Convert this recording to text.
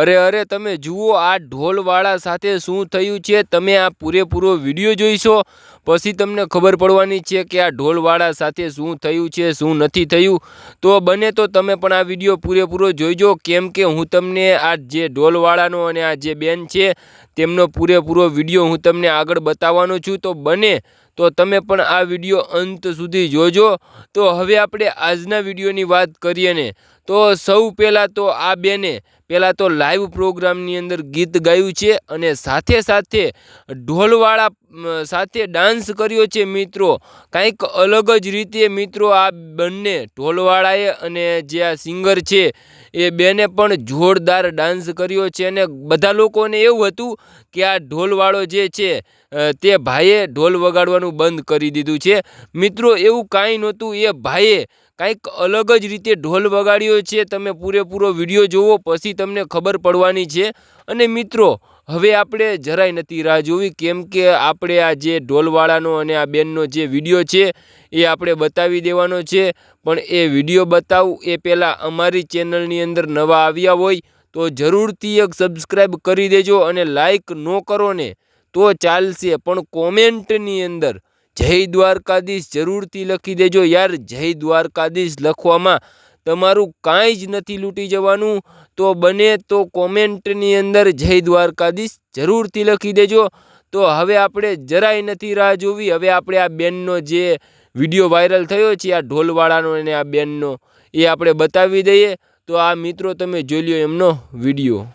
અરે અરે તમે જુઓ આ ઢોલવાળા સાથે શું થયું છે। તમે આ પૂરેપૂરો વિડીયો જોઈશો પછી તમને ખબર પડવાની છે કે આ ઢોલવાળા સાથે શું થયું છે શું નથી થયું। તો બને તો તમે પણ આ વિડીયો પૂરેપૂરો જોઈજો, કેમ કે હું તમને આ જે ઢોલવાળાનો અને આ જે બેન છે તેમનો પૂરેપૂરો વિડીયો હું તમને આગળ બતાવવાનો છું। તો બને તો તમે પણ આ વિડીયો અંત સુધી જોજો। તો હવે આપણે આજના વિડીયોની વાત કરીએ ને તો સૌ પહેલાં તો આ બેને પહેલાં તો લાઈવ પ્રોગ્રામની અંદર ગીત ગાયું છે અને સાથે સાથે ઢોલવાળા સાથે ડાન્સ કર્યો છે મિત્રો। કંઈક અલગ જ રીતે મિત્રો આ બંને ઢોલવાળાએ અને જે આ સિંગર છે એ બેને પણ જોરદાર ડાન્સ કર્યો છે અને બધા લોકોને એવું હતું કે આ ઢોલવાળો જે છે તે ભાઈએ ઢોલ વગાડવાનું બંધ કરી દીધું છે। મિત્રો એવું કાંઈ નહોતું, એ ભાઈએ કંઈક અલગ જ રીતે ઢોલ વગાડ્યો છે। તમે પૂરેપૂરો વિડીયો જોવો પછી તમને ખબર પડવાની છે। અને મિત્રો હવે આપણે જરાય નથી રાહ જોવી, કેમ કે આપણે આ જે ઢોલવાળાનો અને આ બેનનો જે વિડીયો છે એ આપણે બતાવી દેવાનો છે। પણ એ વિડીયો બતાવું એ પહેલાં અમારી ચેનલની અંદર નવા આવ્યા હોય તો જરૂરથી એક સબસ્ક્રાઈબ કરી દેજો, અને લાઈક ન કરો ને તો ચાલશે પણ કોમેન્ટની અંદર જય દ્વારકાધીશ જરૂરથી લખી દેજો યાર। જય દ્વારકાધીશ લખવામાં તમારું કાંઈ જ નથી લૂંટી જવાનું। તો બને તો કોમેન્ટની અંદર જય દ્વારકાધીશ જરૂરથી લખી દેજો। તો હવે આપણે જરાય નથી રાહ જોવી, હવે આપણે આ બેનનો જે વિડીયો વાયરલ થયો છે આ ઢોલવાળાનો અને આ બેનનો એ આપણે બતાવી દઈએ। તો આ મિત્રો તમે જોઈ લ્યો એમનો વિડીયો।